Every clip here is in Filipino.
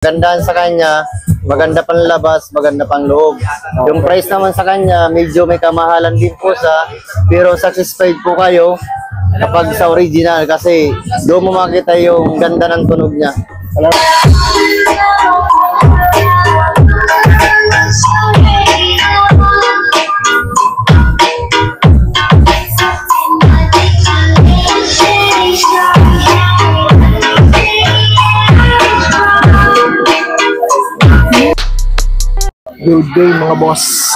Gandaan sa kanya, maganda pang labas, maganda pang loob. Yung price naman sa kanya, medyo may kamahalan din po sa, pero satisfied po kayo kapag sa original kasi doon mo makita yung ganda ng tunog niya. Good day mga boss.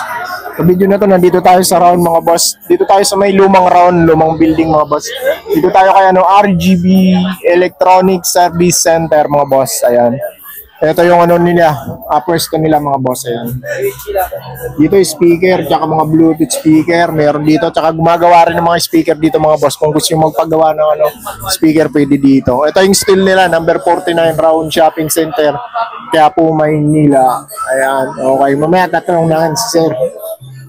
Sa video na to, nandito tayo sa round mga boss. Dito tayo sa may lumang round, lumang building mga boss. Dito tayo kay RGB Electronic Service Center mga boss. Ayan. Ito yung nila, pwesto nila mga boss. Ayan. Dito yung speaker, tsaka mga Bluetooth speaker. Meron dito, tsaka gumagawa rin ng mga speaker dito mga boss. Kung gusto yung magpagawa ng speaker, pwede dito. Ito yung still nila, number 49 Round Shopping Center, Quiapo, Maynila. Ayan, okay. Mamaya tatanong natin si sir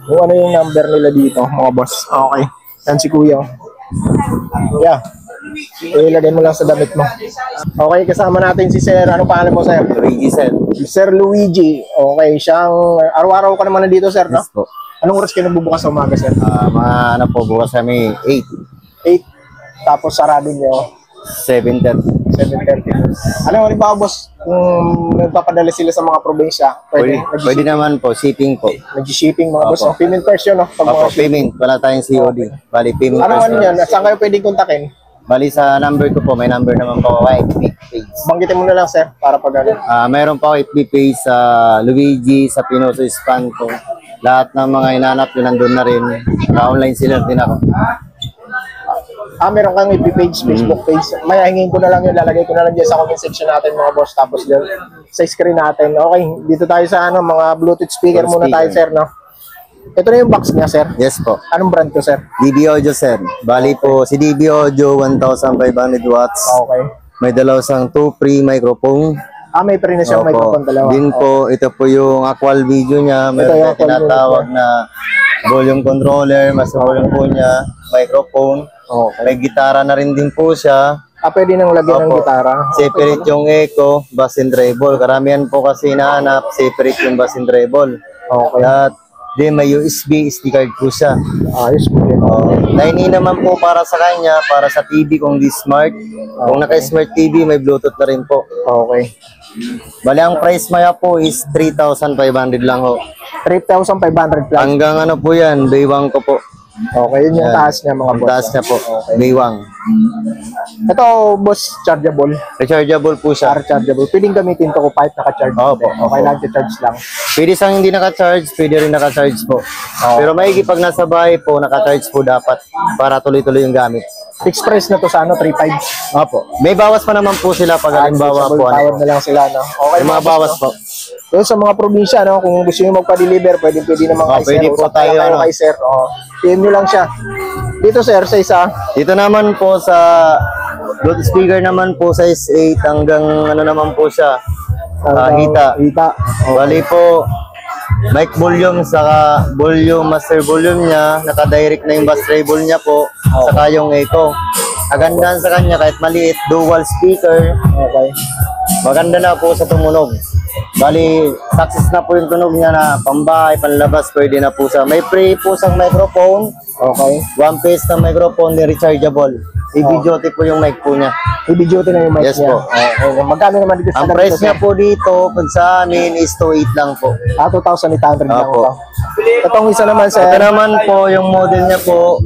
kung ano yung number nila dito mga boss. Okay, yan si kuya. Yeah, ilagay mo lang sa damit mo. Okay, kasama natin si sir. Ano pangalan mo sir? Luigi, sir. Sir Luigi. Okay, siyang araw-araw ka naman nandito sir, no? Yes po. Anong oras kayo nagbubukas sa umaga sir? Mga ano po, bukas kami 8. Tapos sarado nyo 7:30. 7:30. Ano halimbawa boss, kung nagpapadala sila sa mga probinsya, Pwede naman po, shipping po. nag-shipping mga boss. Opo. Payment first yun, no? Pag Opo, mga payment. Wala tayong COD. Bali, payment ano first. yan? Saan kayo pwedeng kontakin? Bali sa number ko po, may number naman po ako, FB page. Banggitin mo na lang sir, para pag ano. Mayroon pa ako FB page sa Luigi, sa Pinoso Espanto. Lahat ng mga inanap yun nandun na rin. Online seller din ako. Meron kang FB page, Facebook page. Mayahingin ko na lang yun, lalagay ko na lang dyan sa comment section natin mga boss. Tapos dyan, sa screen natin. Okay, dito tayo sa mga Bluetooth speaker muna tayo sir, no? Ito na yung box niya sir. Yes po. Anong brand to sir? DB Audio sir. Bali po, si DB Audio 1,500 watts. Okay. May dalaw sang 2 free microphone. May pa rin na siyang Opo. microphone dalawa. Din po, ito po yung actual video niya. Meron yung tayo tinatawag na volume controller, mas volume po niya, microphone. Okay. May gitara na rin din po siya. Pwede nang lagyan ng Opo. gitara. Separate yung echo, bass and treble. Karamihan po kasi hinahanap, separate yung bass and treble. Okay. At din may USB SD card po siya. Ayos po yun. Line naman po para sa kanya, para sa TV kung di smart. Kung naka-smart TV, may Bluetooth na rin po. Okay. Bali, ang price maya po is 3,500 lang ho. 3,500 plus. Hanggang ano po yan, baywang ko po. Okay, yun yung taas niya mga Ang boss. taas niya po, baywang. Ito, boss, chargeable. Rechargeable po siya. Rechargeable. Pwedeng gamitin to ko kahit naka-charge. Opo. Okay lang, charge lang. Pwede sang hindi naka-charge, pwede rin naka-charge po. Pero maigi pag nasa bahay po, naka-charge po dapat para tuloy-tuloy yung gamit. Fixed price na to sa 3,500. Opo. May bawas pa naman po sila pag halimbawa po. Tawad na lang sila, no? Okay, May mga bawas po. So, sa mga probinsya, no, kung gusto nyo magpa-deliver, pwede naman kay sir. Pwede po Usap na lang tayo, kay sir. PM nyo lang siya. Dito sir, sa isa. Dito naman po sa Bluetooth speaker naman po size 8 hanggang ano naman po siya. Hita. Bali po, mic volume, saka volume, master volume niya, naka-direct na yung bass treble niya po, saka yung echo. Kagandahan sa kanya kahit maliit, dual speaker. Okay. Maganda na po sa tumunog. Bali, success na po yung tunog niya na pambahay, panlabas, pwede na po sa. May free po sa microphone. Okay. One piece na microphone, rechargeable. I-videote po yung mic po niya. I-videote na yung mic Yes niya. po. Okay. Magkano naman dito sa Ang price niya po dito, pag sa amin, is 2,800 lang po. 2,800 lang Opo. po. Itong isa naman sir. Ito naman po, yung model niya po,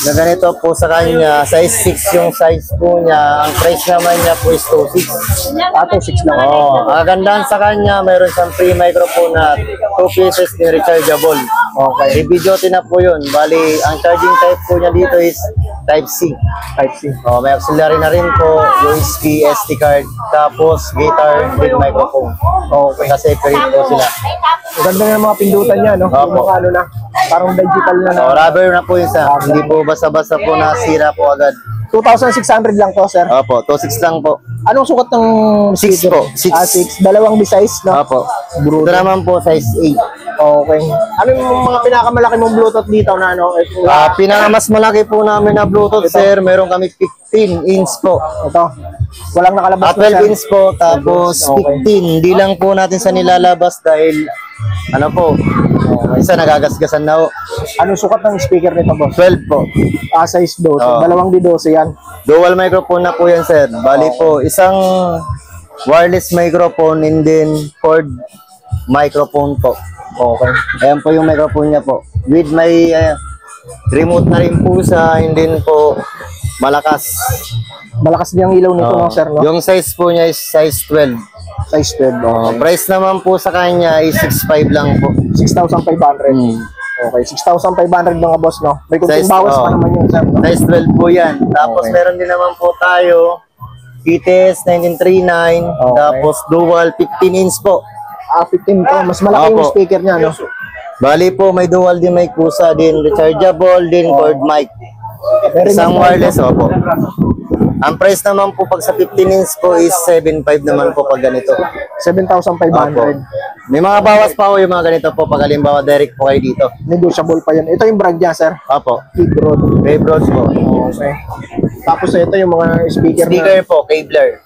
na ganito po sa kanya, size 6 yung size po niya. Ang price naman niya po is 2,600. 2,600 lang. Ang kagandahan sa kanya, mayroon siyang free microphone na 2 pieces ni rechargeable. Okay. I-videote na po yun. Bali, ang charging type po niya dito is Type-C. Type-C. May auxiliary na rin po, USB, SD card, tapos guitar with microphone. Okay. Kasi separate po sila. Maganda nga mga pindutan niya, no? Opo. Yung ano na, parang digital na na. Rubber na po isa. Hindi po basta-basta po nasira po agad. 2,600 lang to, sir. Opo, 2,600 lang po. Anong sukat ng 6 po. 6. 6. Dalawang size, no? Opo. Ito naman po, size 8. Okay. Ano yung mga pinakamalaki mong Bluetooth dito na ano? Pinaka mas malaki po namin na Bluetooth, sir, meron kami 15 inch po. Ito. Walang nakalabas na, 12 sir. inch po, tapos Okay. 15. Hindi lang po natin sa nilalabas dahil, ano po, isa nagagasgasan na po. Anong sukat ng speaker nito, boss? 12 po. Size 12. Oo. Dalawang di 12 yan. Dual microphone na po yan, sir. Bali po, isang wireless microphone and then cord microphone po. Okay. Ayan po yung microphone niya po. With may remote na rin po siya, and then po malakas. Malakas din ang ilaw nito, no, sir, no? Yung size po niya is size 12. Size 12. Okay. Price naman po sa kanya is 6.5 lang po. 6,500. Okay, 6,500 mga boss, no? May kunting Size- bawas pa oo. naman yun, sir, no? Size 12 po yan. Tapos Okay. meron din naman po tayo PTS 1939, Okay. tapos dual 15 inch po. 15 to. Mas malaki yung Opo. speaker niya, no? Bali po, may dual din mic po sa din, rechargeable din, cord mic. Isang wireless, opo. Ang price naman po pag sa 15 inch po is 7.5 naman po pag ganito. 7,500. May mga bawas pa po yung mga ganito po pag halimbawa direct po kayo dito. Negotiable pa yan. Ito yung brand niya, sir. Opo. Keyboard. May broads po. Okay. Tapos ito yung mga speaker, Speaker po, cabler.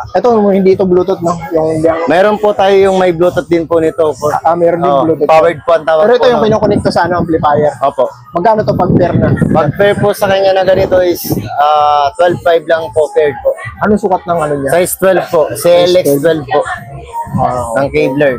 Ito, hindi ito Bluetooth, no? Yung Mayroon po tayo yung may Bluetooth din po nito. meron din Bluetooth. Powered po ang tawag Pero ito po, yung no? kinukonect ko sa ano, amplifier. Opo. Magkano to pag pair na? Pag pair po sa kanya na ganito is 12.5 lang po paired po. Anong sukat ng ano niya? Size 12 po. CLX 12 po. Wow. Ng cabler.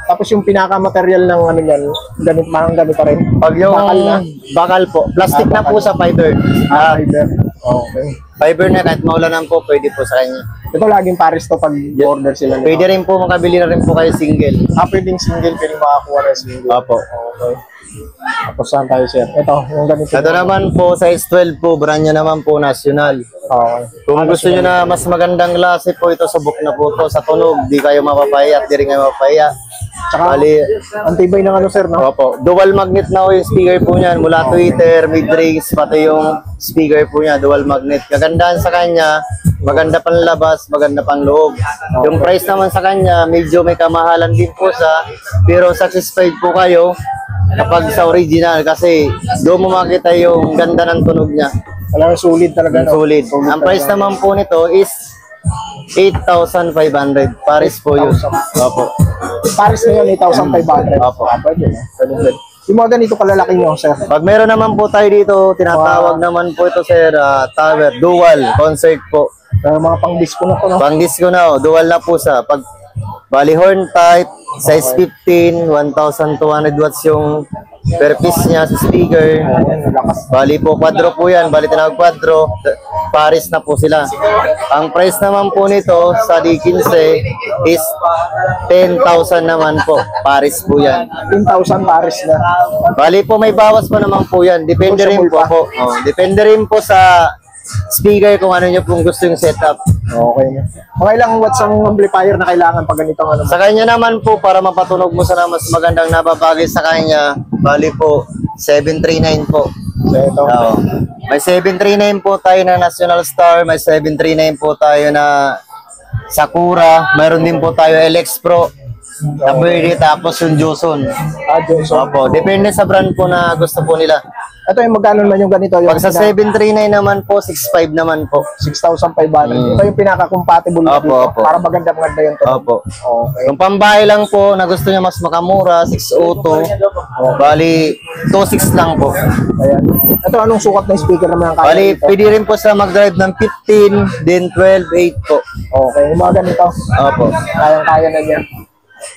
Tapos yung pinaka-material ng ano niyan, ganito, parang ganito rin. Pag yung Bakal na? bakal po. Plastic na po sa fiber. Fiber. Okay. Fiber na kahit maulanan po, pwede po sa kanya. Ito laging pares to pag order sila nito. Pwede rin po makabili na rin po kayo single. Pwedeng single, pwedeng makakuha ng single. Opo. Okay. Tapos saan tayo, sir? Ito, yung ganito. Ito naman po, size 12 po. Brand niya naman po, national. Okay. Kung gusto niyo na mas magandang klase po, ito subok na po to sa tunog. Di kayo mapapaya at di rin kayo mapapaya. Tsaka, Bali, ang tibay ng ano, sir, no? opo. Dual magnet na po yung speaker po niyan. Mula tweeter, mid-range, pati yung speaker po niya, dual magnet. Kagandahan sa kanya, maganda pang labas, maganda pang loob. Yung price naman sa kanya, medyo may kamahalan din po sa, pero satisfied po kayo kapag sa original kasi doon mo makita yung ganda ng tunog niya. Walang sulit talaga, no? Solid. Ang price naman po nito is 8,500. Paris po yun. Opo. Pares na yun, 8,500. Opo. Pwede, no? Pwede. Yung mga ganito kalalaki nyo, sir. Pag meron naman po tayo dito, tinatawag naman po ito, sir, tower, dual, concert po. Mga pang-disco na to, no? Pang disco na, dual na po sa pag bali horn type, size 15, 1,200 watts yung per piece niya sa speaker. Ayan, lakas. Bali po, quadro po yan. Bali tinawag quadro. Paris na po sila. Ang price naman po nito sa D15 is 10,000 naman po. Paris po yan. 10,000 pares na. Bali po, may bawas pa naman po yan. Depende rin po po. Oh, depende rin po sa speaker kung ano nyo pong gusto yung setup. Okay na. Mga ilang watts ang amplifier na kailangan pag ganito ano? Sa kanya naman po, para mapatunog mo sana mas magandang nababagay sa kanya, bali po, 739 po. So, ito. Oo. May 739 po tayo na National Star, may 739 po tayo na Sakura, mayroon din po tayo LX Pro, na pwede, tapos yung Joson. Johnson. Opo, depende sa brand po na gusto po nila. Ito yung magkano naman yung ganito? Yung Pag sa 739 naman po, 6.5 naman po. 6,500. Ito yung pinaka-compatible na Opo, dito. opo. Para maganda-maganda yung to. Opo. Okay. Yung pambahay lang po, na gusto niya mas makamura, 602. Bali, 26 lang po. Ayan. Ito anong sukat ng speaker naman ang kaya Bali, dito? pwede rin po sa mag-drive ng 15, then 12, 8 po. Okay. Yung mga ganito. Opo. Kayang-kaya na niya.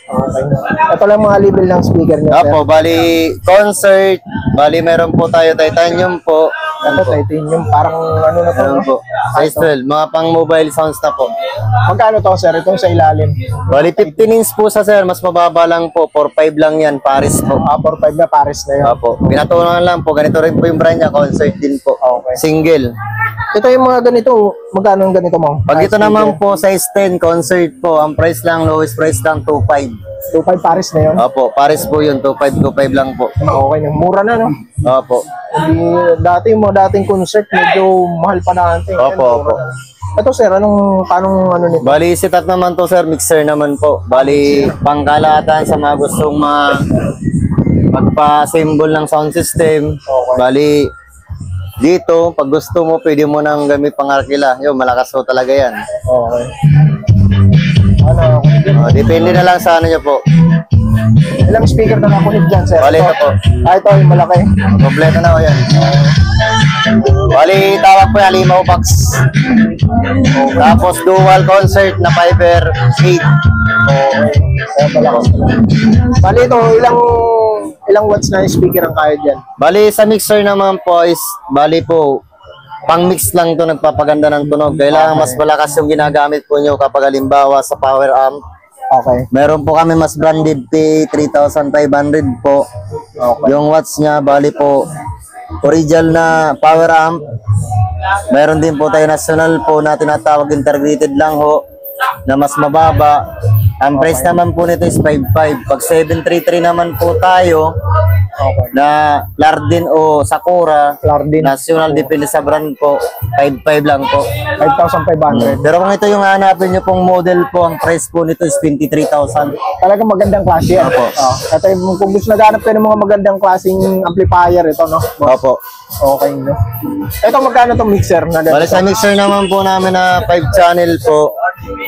Okay. Ito lang mga label ng speaker niya. Opo, bali, concert. Bali, meron po tayo titanium po. Ito, titanium. Parang ano na to. Meron po. Size 12, mga pang mobile sounds na po. Magkano to, sir? Itong sa ilalim. Bali, 15 inch po sa sir, mas mababa lang po. 4.5 lang yan, Paris po. 4-5 na pares na yun. Opo, pinatunahan lang po. Ganito rin po yung brand niya, concert din po. Okay. Single. Ito yung mga ganito. Magkano yung ganito mo? Pag ito naman po, size 10, concert po. Ang price lang, lowest price lang, 2.5. 2.5 pares na yun. Opo, Paris po yun, 2.5, 2.5 lang po. Okay na. Mura na, no? Opo. Hindi, dati yung mga dating concert, medyo mahal pa natin. Opo, opo. Ito sir, paanong ano nito? Bali, setup naman to sir, mixer naman po. Bali, pangkalahatan sa mga gustong magpa-assemble ng sound system. Okay. Bali, dito, pag gusto mo, pwede mo nang gamit pang arkila. Yun, malakas po talaga yan. Okay. Ano? Depende na lang sa ano nyo po. Ilang speaker na nakunik dyan sir? Bali, ito po. Ito yung malaki. Kompleto na ko yan. Bali, tawag po yan, Limaw Box. Tapos, dual concert na Fiber 8. Kaya palakas pala. Bali ito, ilang watts na yung speaker ang kaya dyan? Bali, sa mixer naman po is, bali po, pang-mix lang to nagpapaganda ng tunog. Kailangan mas malakas yung ginagamit po nyo kapag halimbawa sa power amp. Okay. Meron po kami mas branded P3500 po. Okay. Yung watts niya, bali po, original na power amp. Meron din po tayo national po na tinatawag integrated lang ho, na mas mababa. Ang price naman po nito is 5.5. Pag 733 naman po tayo, Okay. na Lardin o Sakura, Lardin. national, depende sa brand po, 5.5 lang po. 5,500. Pero kung ito yung hanapin nyo pong model po, ang price po nito is 23,000. Talagang magandang klase yan. Opo. Ito yung, kung gusto naghanap kayo ng mga magandang klaseng amplifier, ito no? Opo. Okay no? Ito magkano itong mixer na Bali ganito? sa mixer naman po namin na 5 channel po,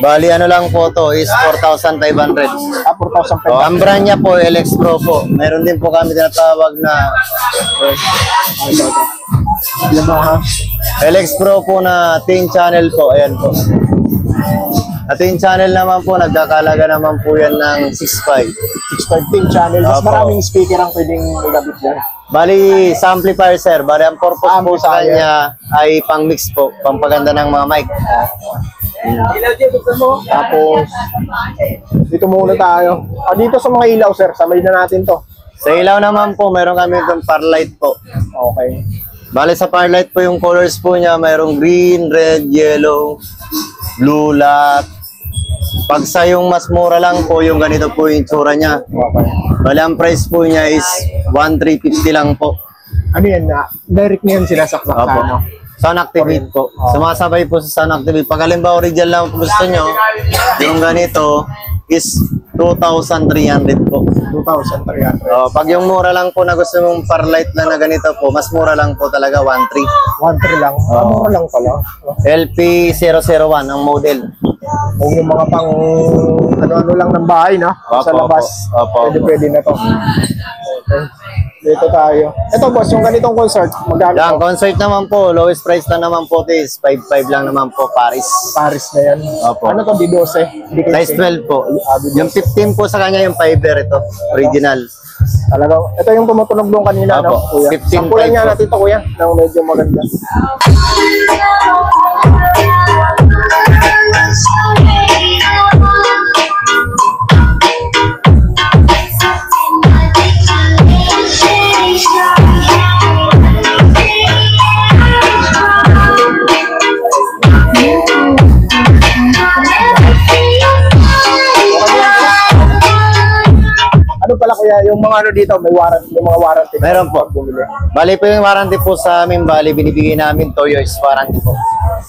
bali ano lang po to is 4,500. 4,500. Ang brand niya po, LX Pro po. Meron din po kami tinatawag na Alam mo ha? LX Pro po na 10 channel po. Ayan po. At 10 channel naman po, nagkakalaga naman po yan ng 6.5. 615 channel. Mas Opo. maraming speaker ang pwedeng ilabit dyan. Bali, sa amplifier sir, bali ang purpose po sa Amplifier. kanya ay pang mix po, pampaganda ng mga mic. Tapos, dito muna tayo. Dito sa mga ilaw sir, sabay na natin to. Sa ilaw naman po, meron kami itong parlight po. Okay. Bali sa parlight po yung colors po niya, mayroong green, red, yellow, blue, lahat. Pag sa yung mas mura lang po, yung ganito po yung tsura niya. Okay. Bali ang price po niya is 1,350 lang po. Ano yan na? Direct na yan sinasaksak sa Opo. ano? Sound Activate po. Sumasabay po sa Sound Activate. Pag halimbawa original lang po gusto nyo, yung ganito is 2,300 po. 2,300. Pag yung mura lang po na gusto mong parlight lang na ganito po, mas mura lang po talaga 1,300. 1,300 lang. Mura lang pala. LP001 ang model. Kung yung mga pang ano-ano lang ng bahay na sa Opo, labas. opo. Pwede na to. Okay. Dito tayo. Ito boss, yung ganitong concert, magkano Yan, to? concert naman po, lowest price lang naman po is 5,500 lang naman po, Paris. Paris na yan. Opo. Ano to, D12? Size 12 po. Yung 15 po sa kanya, yung fiber ito, original. Talagang, ito yung tumutunog doon kanina, no? Opo, Kuya. 15 Sampulan type niya po. natin ito, kuya, ng medyo maganda. Ano pala kuya, yung mga ano dito, may warranty, yung mga warranty. Meron po. Bumili. Bali po yung warranty po sa amin, bali binibigay namin 2 years warranty po.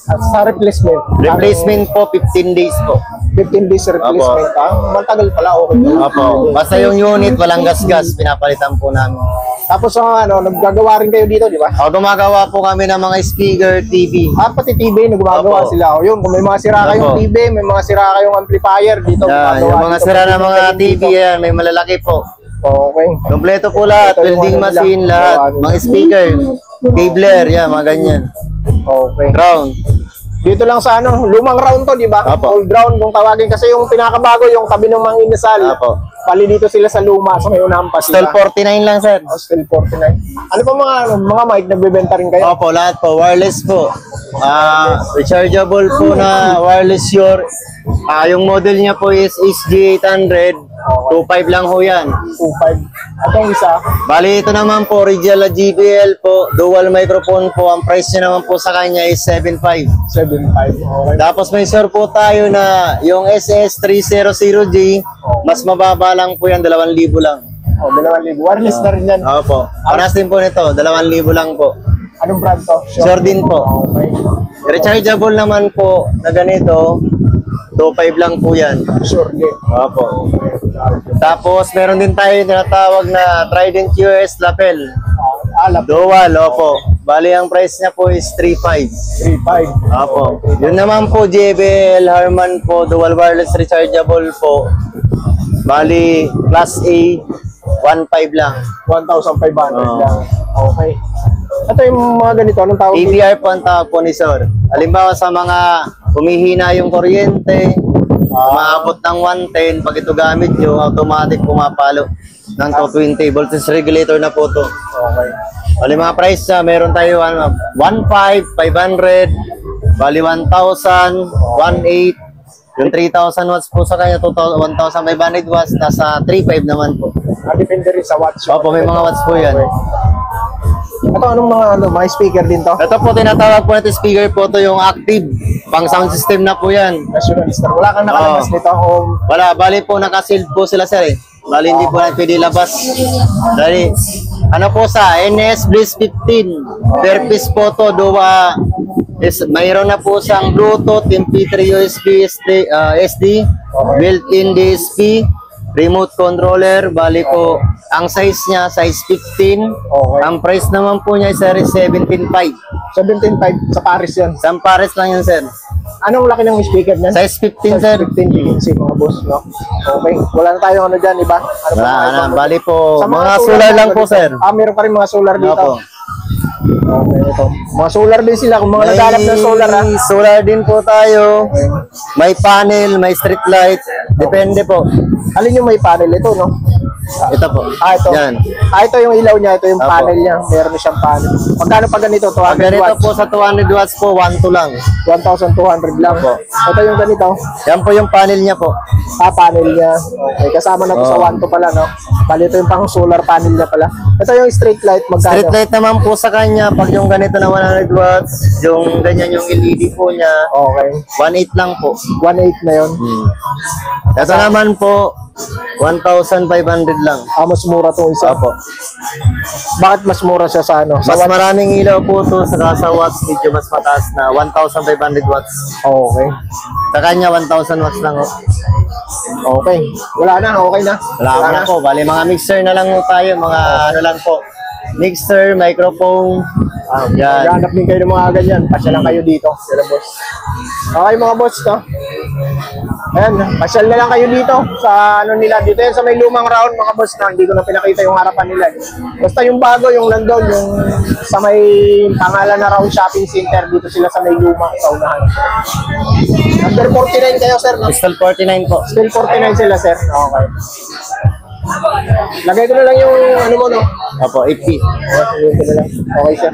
At sa replacement. Replacement po, 15 days po. 15 days replacement. Matagal pala, okay. Opo. Basta yung unit, walang gas-gas, pinapalitan po namin. Tapos ano, naggagawa rin kayo dito, di ba? Gumagawa po kami ng mga speaker, TV. Pati TV, nagumagawa Opo. sila. O yun, kung may mga sira kayong Opo. TV, may mga sira kayong amplifier dito. Yan, gumagawa yung mga dito. sira na mga Dito. TV, yan, may malalaki po. Okay. Kompleto po lahat, Ito yung welding ano nila. machine, lahat. Mga speaker, cabler, yan, mga ganyan. Okay. Ground. Dito lang sa ano, lumang round to, di ba? Opo. Old round kung tawagin. Kasi yung pinakabago, yung tabi ng mga inasal. Opo. Pali dito sila sa luma, sa may unahan pa Still sila. 49 lang, sir. Still 49. Ano pa mga mic nagbebenta rin kayo? Opo, lahat po. Wireless po. Rechargeable po na wireless your. Yung model niya po is SG800. 2.5 lang ho yan. 2.5. Atong isa, Bali, ito naman po, original na JBL po. Dual microphone po. Ang price niya naman po sa kanya is 7.5. 7.5. Okay. Tapos may sir po tayo na yung SS300G. Mas mababa lang po yan, 2,000 lang. O, 2,000. Wireless na rin yan. Opo. Panas din po nito, 2,000 lang po. Anong brand to? Jordan po. Okay. Rechargeable naman po na ganito. 2.5 lang po yan. Surely. Opo. Tapos meron din tayo tinatawag na Trident QS lapel. Alap. Dual, opo. Bali ang price niya po is 3.5. 3.5. Opo. Yun naman po JBL Harman po, dual wireless rechargeable po. Bali class A 1.5 lang. 1,500 Oo. lang. Okay. Ito yung mga ganito, anong tawag dito? ABR po ang tawag po ni Sir. Halimbawa sa mga humihina yung kuryente, umaabot ng 110, pag ito gamit nyo, automatic pumapalo ng 220 voltage regulator na po to. Okay. Bali mga price na, meron tayo 1.5, 500, bali 1,000, 1.8, yung 3,000 watts po sa kanya, 1,500 watts, nasa 3.5 naman po. Depende rin sa watts. Opo, may mga watts po yan. Ito, anong mga speaker din to? Ito po, tinatawag po natin speaker po to yung active, pang sound system na po yan. Nationalista. Wala kang nakalabas Oo. nito. O, Wala, bali po nakasealed po sila sir eh. Bali hindi po na pwede labas. Dali, ano po sa NS Bliss 15, per piece po to, duwa, is, mayroon na po siyang Bluetooth, MP3, USB, SD, built-in DSP, remote controller, bali po, ang size niya, size 15, Okay. ang price naman po niya sir is 17.5. 17.5 sa Paris yan. Isang pares lang yun sir. Anong laki ng speaker niyan? Size 15 sir. 15 PNC mga boss, no? Okay. Wala na tayong ano dyan, iba? Ano pa Wala mga na, ibang- bali po, Sa mga solar lang po dito. sir. Meron pa rin mga solar dito. Opo. Okay, ito. Mga solar din sila. Kung mga naghanap ng solar, ha? Solar din po tayo. May panel, may street light. Depende po. Alin yung may panel? Ito, no? Ito po. Ito. Yan. Ito yung ilaw niya. Ito yung Opo. panel niya. Meron siyang panel. Magkano pa ganito? 200 Pag ganito watts? po sa 200 watts po, 1 to lang. 1,200 lang. Opo. Ito yung ganito. Yan po yung panel niya po. Panel niya. Okay. Kasama na to sa Oo. 1 to pala, no? Bali, ito yung pang solar panel niya pala. Ito yung street light. Magkano? Street light naman po sa kanya, pag yung ganito na 100 watts, yung ganyan yung LED po niya, Okay. 1.8 lang po. 1.8 na yun. Ito naman po, 1,500 lang. Mas mura tong isa. Opo. Bakit mas mura siya sa ano? Sa Mas maraming ilaw po to, saka sa watts medyo mas mataas na 1,500 watts. Okay. Sa kanya 1,000 watts lang. Oh. Okay. Wala na. Okay na. Wala na po. Bali mga mixer na lang po tayo, mga ano lang po. Mixer, microphone. Yan. Maghanap din kayo ng mga ganyan. Pasya lang kayo dito. Sila boss. Okay mga boss, no? Ayan, pasyal na lang kayo dito sa ano nila. Dito yan sa may lumang round mga boss na hindi ko na pinakita yung harapan nila. Basta yung bago, yung nandun, yung sa may pangalan na round shopping center. Dito sila sa may lumang sa unahan. Number 49 kayo sir, no? Pistol 49 po. Still 49 sila sir. Okay. Lagay ko na lang yung ano mo, no? Opo, 80. Okay, lagay ko na lang. Okay sir.